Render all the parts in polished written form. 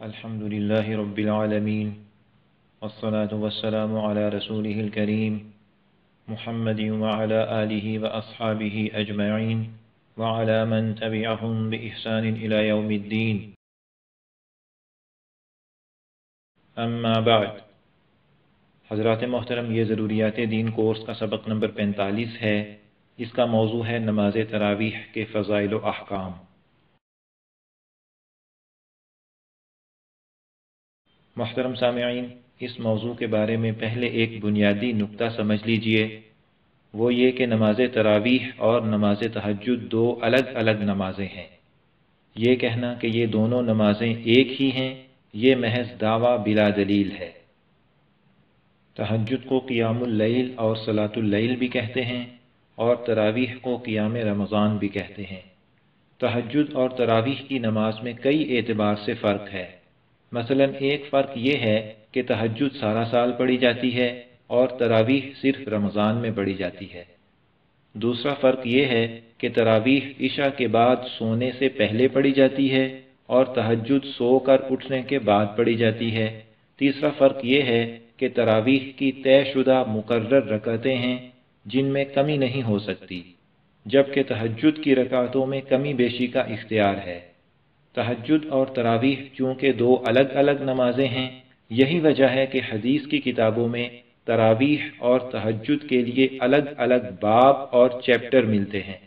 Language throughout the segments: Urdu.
الحمد لله رب العالمين والصلاة والسلام على رسوله الكريم محمد وعلى آله وأصحابه أجمعين وعلى من تبعهم بإحسان إلى يوم الدين اما بعد حضرات محترم، یہ ضروریات دین کورس کا سبق نمبر 45 ہے۔ اس کا موضوع ہے نماز تراویح کے فضائل و احکام۔ محترم سامعین، اس موضوع کے بارے میں پہلے ایک بنیادی نکتہ سمجھ لیجئے، وہ یہ کہ نماز تراویح اور نماز تہجد دو الگ الگ نمازیں ہیں۔ یہ کہنا کہ یہ دونوں نمازیں ایک ہی ہیں، یہ محض دعویٰ بلا دلیل ہے۔ تہجد کو قیام اللیل اور صلاۃ اللیل بھی کہتے ہیں، اور تراویح کو قیام رمضان بھی کہتے ہیں۔ تہجد اور تراویح کی نماز میں کئی اعتبار سے فرق ہے۔ مثلا ایک فرق یہ ہے کہ تہجد سارا سال پڑھی جاتی ہے اور تراویح صرف رمضان میں پڑھی جاتی ہے۔ دوسرا فرق یہ ہے کہ تراویح عشاء کے بعد سونے سے پہلے پڑھی جاتی ہے اور تہجد سو کر اٹھنے کے بعد پڑھی جاتی ہے۔ تیسرا فرق یہ ہے کہ تراویح کی طے شدہ مقرر رکعتیں ہیں جن میں کمی نہیں ہو سکتی، جبکہ تہجد کی رکعتوں میں کمی بیشی کا اختیار ہے۔ تہجد اور تراویح چونکہ دو الگ الگ نمازیں ہیں، یہی وجہ ہے کہ حدیث کی کتابوں میں تراویح اور تہجد کے لیے الگ الگ باب اور چیپٹر ملتے ہیں۔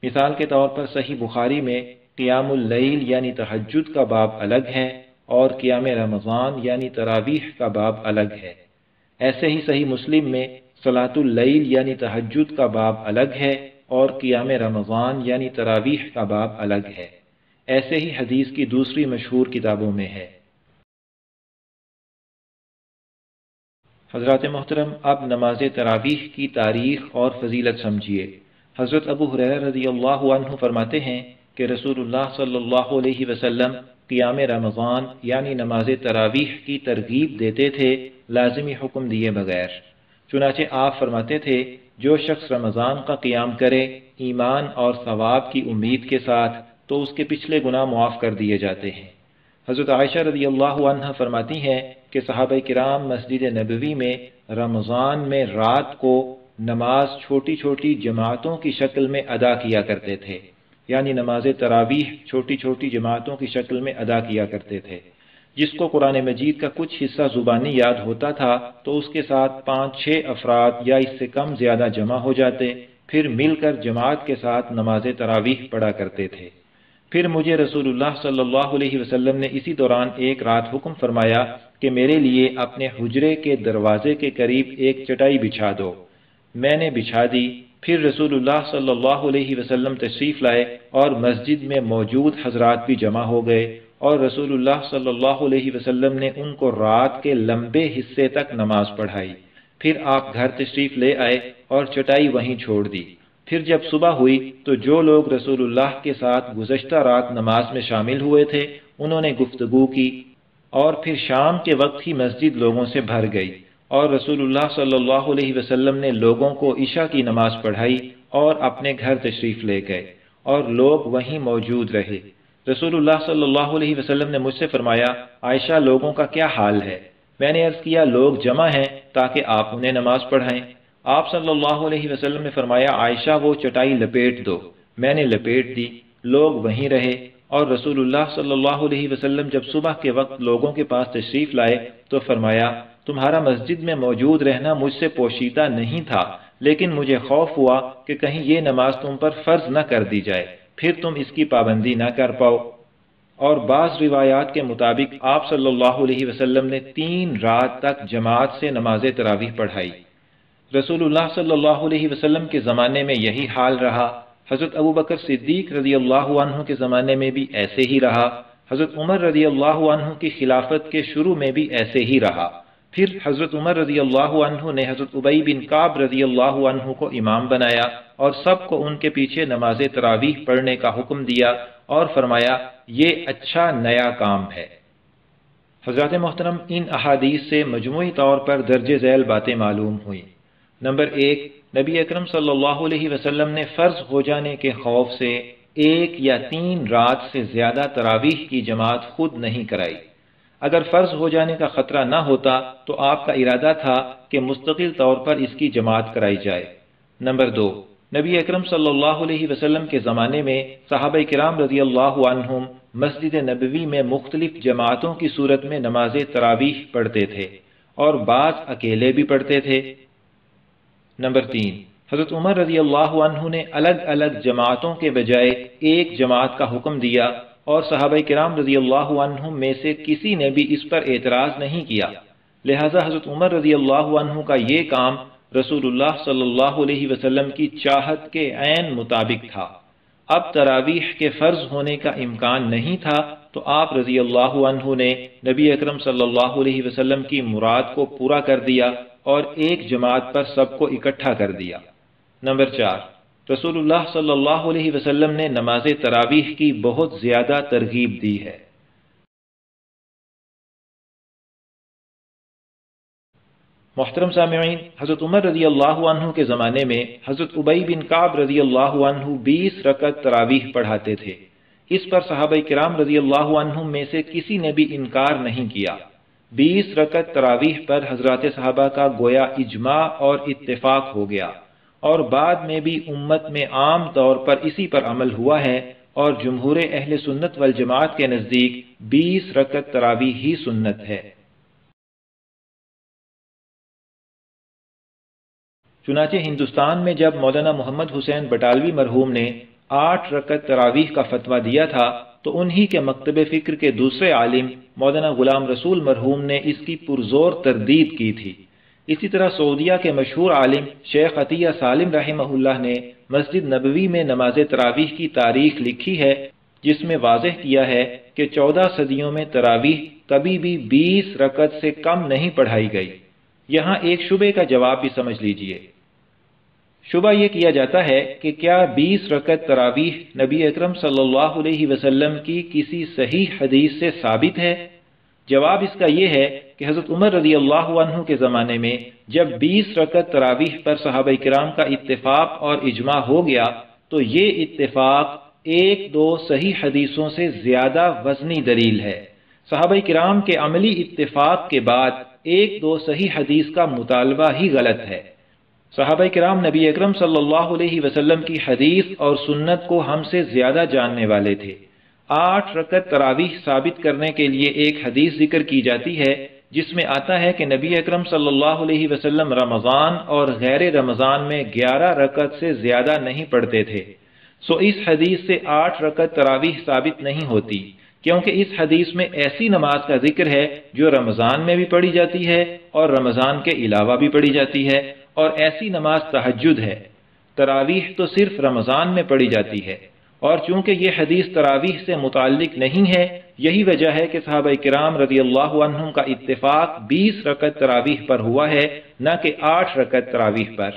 مثال کے طور پر صحیح بخاری میں قیام اللیل یعنی تہجد کا باب الگ ہے اور قیام رمضان یعنی تراویح کا باب الگ ہے۔ ایسے ہی صحیح مسلم میں صلاۃ اللیل یعنی تہجد کا باب الگ ہے اور قیام رمضان یعنی تراویح کا باب الگ ہے۔ ایسے ہی حدیث کی دوسری مشہور کتابوں میں ہے۔ حضرات محترم، اب نماز تراویح کی تاریخ اور فضیلت سمجھیے۔ حضرت ابو ہریرہ رضی اللہ عنہ فرماتے ہیں کہ رسول اللہ صلی اللہ علیہ وسلم قیام رمضان یعنی نماز تراویح کی ترغیب دیتے تھے، لازمی حکم دیے بغیر۔ چنانچہ آپ فرماتے تھے، جو شخص رمضان کا قیام کرے ایمان اور ثواب کی امید کے ساتھ تو اس کے پچھلے گناہ معاف کر دیے جاتے ہیں۔ حضرت عائشہ رضی اللہ عنہ فرماتی ہیں کہ صحابہ کرام مسجد نبوی میں رمضان میں رات کو نماز چھوٹی چھوٹی جماعتوں کی شکل میں ادا کیا کرتے تھے، یعنی نماز تراویح چھوٹی چھوٹی جماعتوں کی شکل میں ادا کیا کرتے تھے۔ جس کو قرآن مجید کا کچھ حصہ زبانی یاد ہوتا تھا تو اس کے ساتھ 5-6 افراد یا اس سے کم زیادہ جمع ہو جاتے، پھر مل کر جماعت کے ساتھ نماز تراویح پڑھا کرتے تھے۔ پھر مجھے رسول اللہ صلی اللہ علیہ وسلم نے اسی دوران ایک رات حکم فرمایا کہ میرے لیے اپنے حجرے کے دروازے کے قریب ایک چٹائی بچھا دو۔ میں نے بچھا دی، پھر رسول اللہ صلی اللہ علیہ وسلم تشریف لائے اور مسجد میں موجود حضرات بھی جمع ہو گئے، اور رسول اللہ صلی اللہ علیہ وسلم نے ان کو رات کے لمبے حصے تک نماز پڑھائی۔ پھر آپ گھر تشریف لے آئے اور چٹائی وہیں چھوڑ دی۔ پھر جب صبح ہوئی تو جو لوگ رسول اللہ کے ساتھ گزشتہ رات نماز میں شامل ہوئے تھے انہوں نے گفتگو کی، اور پھر شام کے وقت ہی مسجد لوگوں سے بھر گئی، اور رسول اللہ صلی اللہ علیہ وسلم نے لوگوں کو عشاء کی نماز پڑھائی اور اپنے گھر تشریف لے گئے، اور لوگ وہیں موجود رہے۔ رسول اللہ صلی اللہ علیہ وسلم نے مجھ سے فرمایا، عائشہ لوگوں کا کیا حال ہے؟ میں نے عرض کیا، لوگ جمع ہیں تاکہ آپ انہیں نماز پڑھائیں۔ آپ صلی اللہ علیہ وسلم نے فرمایا، عائشہ وہ چٹائی لپیٹ دو۔ میں نے لپیٹ دی، لوگ وہیں رہے، اور رسول اللہ صلی اللہ علیہ وسلم جب صبح کے وقت لوگوں کے پاس تشریف لائے تو فرمایا، تمہارا مسجد میں موجود رہنا مجھ سے پوشیدہ نہیں تھا، لیکن مجھے خوف ہوا کہ کہیں یہ نماز تم پر فرض نہ کر دی جائے، پھر تم اس کی پابندی نہ کر پاؤ۔ اور بعض روایات کے مطابق آپ صلی اللہ علیہ وسلم نے 3 رات تک جماعت سے نماز تراویح پڑھائی۔ رسول اللہ صلی اللہ علیہ وسلم کے زمانے میں یہی حال رہا، حضرت ابو بکر صدیق رضی اللہ عنہ کے زمانے میں بھی ایسے ہی رہا، حضرت عمر رضی اللہ عنہ کی خلافت کے شروع میں بھی ایسے ہی رہا۔ پھر حضرت عمر رضی اللہ عنہ نے حضرت ابی بن کعب رضی اللہ عنہ کو امام بنایا اور سب کو ان کے پیچھے نماز تراویح پڑھنے کا حکم دیا اور فرمایا، یہ اچھا نیا کام ہے۔ حضرات محترم، ان احادیث سے مجموعی طور پر درج ذیل باتیں معلوم ہوئیں۔ نمبر 1، نبی اکرم صلی اللہ علیہ وسلم نے فرض ہو جانے کے خوف سے 1 یا 3 رات سے زیادہ تراویح کی جماعت خود نہیں کرائی۔ اگر فرض ہو جانے کا خطرہ نہ ہوتا تو آپ کا ارادہ تھا کہ مستقل طور پر اس کی جماعت کرائی جائے۔ نمبر 2، نبی اکرم صلی اللہ علیہ وسلم کے زمانے میں صحابہ کرام رضی اللہ عنہم مسجد نبوی میں مختلف جماعتوں کی صورت میں نماز تراویح پڑھتے تھے اور بعض اکیلے بھی پڑھتے تھے۔ نمبر 3، حضرت عمر رضی اللہ عنہ نے الگ الگ جماعتوں کے بجائے ایک جماعت کا حکم دیا اور صحابہ کرام رضی اللہ عنہم میں سے کسی نے بھی اس پر اعتراض نہیں کیا، لہذا حضرت عمر رضی اللہ عنہ کا یہ کام رسول اللہ صلی اللہ علیہ وسلم کی چاہت کے عین مطابق تھا۔ اب تراویح کے فرض ہونے کا امکان نہیں تھا تو آپ رضی اللہ عنہ نے نبی اکرم صلی اللہ علیہ وسلم کی مراد کو پورا کر دیا اور ایک جماعت پر سب کو اکٹھا کر دیا۔ نمبر 4، رسول اللہ صلی اللہ علیہ وسلم نے نماز تراویح کی بہت زیادہ ترغیب دی ہے۔ محترم سامعین، حضرت عمر رضی اللہ عنہ کے زمانے میں حضرت ابی بن کعب رضی اللہ عنہ 20 رکعت تراویح پڑھاتے تھے۔ اس پر صحابہ کرام رضی اللہ عنہم میں سے کسی نے بھی انکار نہیں کیا۔ 20 رکعت تراویح پر حضرات صحابہ کا گویا اجماع اور اتفاق ہو گیا، اور بعد میں بھی امت میں عام طور پر اسی پر عمل ہوا ہے، اور جمہور اہل سنت والجماعت کے نزدیک 20 رکعت تراویح ہی سنت ہے۔ چنانچہ ہندوستان میں جب مولانا محمد حسین بٹالوی مرحوم نے 8 رکعت تراویح کا فتویٰ دیا تھا تو انہی کے مکتب فکر کے دوسرے عالم مولانا غلام رسول مرحوم نے اس کی پرزور تردید کی تھی۔ اسی طرح سعودیہ کے مشہور عالم شیخ عطیہ سالم رحمہ اللہ نے مسجد نبوی میں نماز تراویح کی تاریخ لکھی ہے، جس میں واضح کیا ہے کہ 14 صدیوں میں تراویح کبھی بھی 20 رکعت سے کم نہیں پڑھائی گئی۔ یہاں ایک شبے کا جواب بھی سمجھ لیجئے۔ شبہ یہ کیا جاتا ہے کہ کیا 20 رکعت تراویح نبی اکرم صلی اللہ علیہ وسلم کی کسی صحیح حدیث سے ثابت ہے؟ جواب اس کا یہ ہے کہ حضرت عمر رضی اللہ عنہ کے زمانے میں جب 20 رکعت تراویح پر صحابہ کرام کا اتفاق اور اجماع ہو گیا تو یہ اتفاق 1-2 صحیح حدیثوں سے زیادہ وزنی دلیل ہے۔ صحابہ کرام کے عملی اتفاق کے بعد 1-2 صحیح حدیث کا مطالبہ ہی غلط ہے۔ صحابہ کرام نبی اکرم صلی اللہ علیہ وسلم کی حدیث اور سنت کو ہم سے زیادہ جاننے والے تھے۔ 8 رکعت تراویح ثابت کرنے کے لیے ایک حدیث ذکر کی جاتی ہے جس میں آتا ہے کہ نبی اکرم صلی اللہ علیہ وسلم رمضان اور غیر رمضان میں 11 رکعت سے زیادہ نہیں پڑھتے تھے۔ سو اس حدیث سے 8 رکعت تراویح ثابت نہیں ہوتی، کیونکہ اس حدیث میں ایسی نماز کا ذکر ہے جو رمضان میں بھی پڑھی جاتی ہے اور رمضان کے علاوہ بھی پڑھی جاتی ہے، اور ایسی نماز تہجد ہے۔ تراویح تو صرف رمضان میں پڑھی جاتی ہے، اور چونکہ یہ حدیث تراویح سے متعلق نہیں ہے، یہی وجہ ہے کہ صحابہ کرام رضی اللہ عنہم کا اتفاق 20 رکعت تراویح پر ہوا ہے، نہ کہ 8 رکعت تراویح پر۔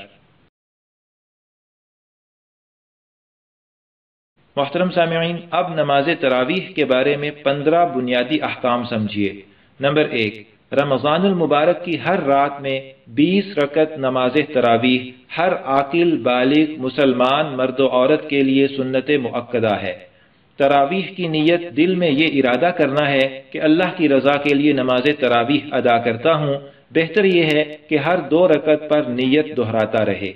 محترم سامعین، اب نماز تراویح کے بارے میں 15 بنیادی احکام سمجھیے۔ نمبر 1، رمضان المبارک کی ہر رات میں 20 رکعت نماز تراویح ہر عاقل بالغ مسلمان مرد و عورت کے لیے سنت مؤکدہ ہے۔ تراویح کی نیت دل میں یہ ارادہ کرنا ہے کہ اللہ کی رضا کے لیے نماز تراویح ادا کرتا ہوں۔ بہتر یہ ہے کہ ہر 2 رکعت پر نیت دہراتا رہے۔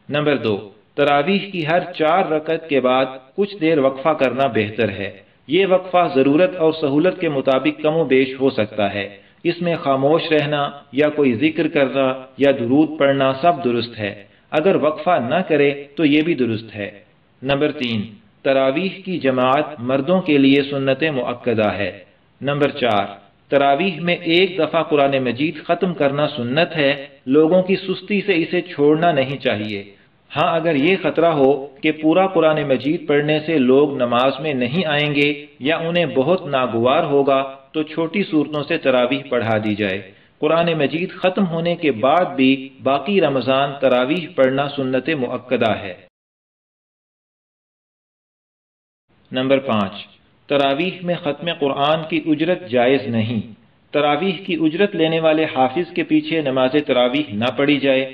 نمبر 2، تراویح کی ہر 4 رکعت کے بعد کچھ دیر وقفہ کرنا بہتر ہے۔ یہ وقفہ ضرورت اور سہولت کے مطابق کم و بیش ہو سکتا ہے۔ اس میں خاموش رہنا یا کوئی ذکر کرنا یا درود پڑھنا سب درست ہے۔ اگر وقفہ نہ کرے تو یہ بھی درست ہے۔ نمبر 3، تراویح کی جماعت مردوں کے لیے سنت مؤکدہ ہے۔ نمبر 4، تراویح میں ایک دفعہ قرآن مجید ختم کرنا سنت ہے، لوگوں کی سستی سے اسے چھوڑنا نہیں چاہیے۔ ہاں، اگر یہ خطرہ ہو کہ پورا قرآن مجید پڑھنے سے لوگ نماز میں نہیں آئیں گے یا انہیں بہت ناگوار ہوگا تو چھوٹی صورتوں سے تراویح پڑھا دی جائے۔ قرآن مجید ختم ہونے کے بعد بھی باقی رمضان تراویح پڑھنا سنت مؤکدہ ہے۔ نمبر 5، تراویح میں ختم قرآن کی اجرت جائز نہیں۔ تراویح کی اجرت لینے والے حافظ کے پیچھے نماز تراویح نہ پڑھی جائے۔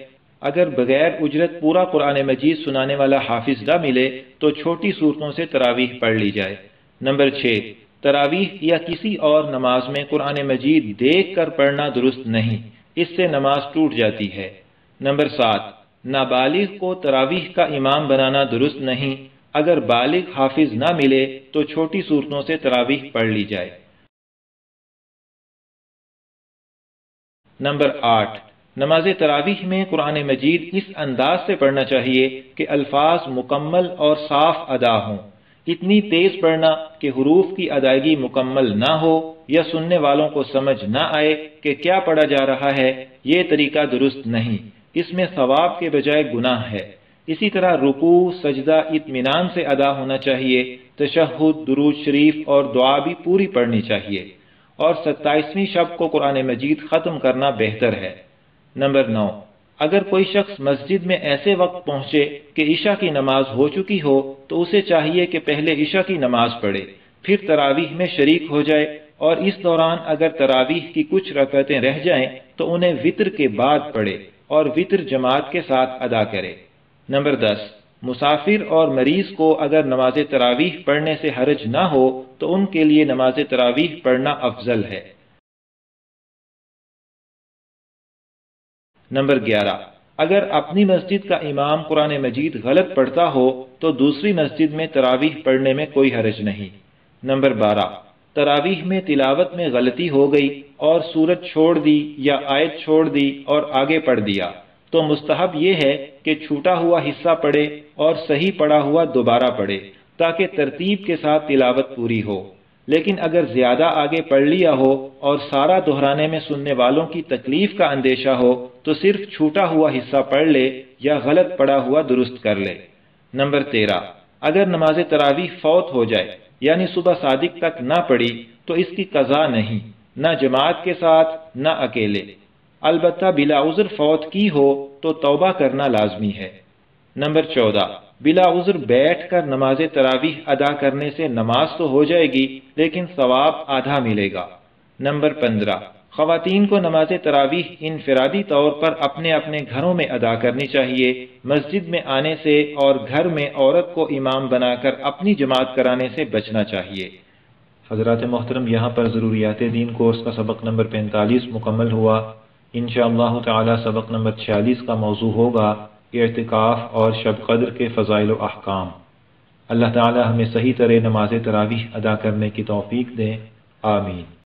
اگر بغیر اجرت پورا قرآن مجید سنانے والا حافظ نہ ملے تو چھوٹی صورتوں سے تراویح پڑھ لی جائے۔ نمبر 6، تراویح یا کسی اور نماز میں قرآن مجید دیکھ کر پڑھنا درست نہیں، اس سے نماز ٹوٹ جاتی ہے۔ نمبر 7، نابالغ کو تراویح کا امام بنانا درست نہیں، اگر بالغ حافظ نہ ملے تو چھوٹی صورتوں سے تراویح پڑھ لی جائے۔ نمبر 8، نماز تراویح میں قرآن مجید اس انداز سے پڑھنا چاہیے کہ الفاظ مکمل اور صاف ادا ہوں۔ اتنی تیز پڑھنا کہ حروف کی ادائیگی مکمل نہ ہو یا سننے والوں کو سمجھ نہ آئے کہ کیا پڑھا جا رہا ہے، یہ طریقہ درست نہیں، اس میں ثواب کے بجائے گناہ ہے۔ اسی طرح رکوع، سجدہ اطمینان سے ادا ہونا چاہیے، تشہد، درود شریف اور دعا بھی پوری پڑھنی چاہیے، اور 27ویں شب کو قرآن مجید ختم کرنا بہتر ہے۔ نمبر 9، اگر کوئی شخص مسجد میں ایسے وقت پہنچے کہ عشاء کی نماز ہو چکی ہو تو اسے چاہیے کہ پہلے عشاء کی نماز پڑھے، پھر تراویح میں شریک ہو جائے، اور اس دوران اگر تراویح کی کچھ رکعتیں رہ جائیں تو انہیں وتر کے بعد پڑھے اور وتر جماعت کے ساتھ ادا کرے۔ نمبر 10، مسافر اور مریض کو اگر نماز تراویح پڑھنے سے حرج نہ ہو تو ان کے لیے نماز تراویح پڑھنا افضل ہے۔ نمبر 11، اگر اپنی مسجد کا امام قرآن مجید غلط پڑھتا ہو تو دوسری مسجد میں تراویح پڑھنے میں کوئی حرج نہیں۔ نمبر 12، تراویح میں تلاوت میں غلطی ہو گئی اور سورت چھوڑ دی یا آیت چھوڑ دی اور آگے پڑھ دیا تو مستحب یہ ہے کہ چھوٹا ہوا حصہ پڑھے اور صحیح پڑھا ہوا دوبارہ پڑھے تاکہ ترتیب کے ساتھ تلاوت پوری ہو۔ لیکن اگر زیادہ آگے پڑھ لیا ہو اور سارا دہرانے میں سننے والوں کی تکلیف کا اندیشہ ہو تو صرف چھوٹا ہوا حصہ پڑھ لے یا غلط پڑھا ہوا درست کر لے۔ نمبر 13، اگر نماز تراویح فوت ہو جائے یعنی صبح صادق تک نہ پڑھی تو اس کی قضا نہیں، نہ جماعت کے ساتھ نہ اکیلے، البتہ بلا عذر فوت کی ہو تو توبہ کرنا لازمی ہے۔ نمبر 14، بلا عذر بیٹھ کر نماز تراویح ادا کرنے سے نماز تو ہو جائے گی لیکن ثواب آدھا ملے گا۔ نمبر 15، خواتین کو نماز تراویح انفرادی طور پر اپنے اپنے گھروں میں ادا کرنی چاہیے، مسجد میں آنے سے اور گھر میں عورت کو امام بنا کر اپنی جماعت کرانے سے بچنا چاہیے۔ حضرات محترم، یہاں پر ضروریات دین کورس کا سبق نمبر 45 مکمل ہوا۔ انشاءاللہ تعالی سبق نمبر 46 کا موضوع ہوگا اعتکاف اور شب قدر کے فضائل و احکام۔ اللہ تعالی ہمیں صحیح طرح نماز تراویح ادا کرنے کی توفیق دے، آمین۔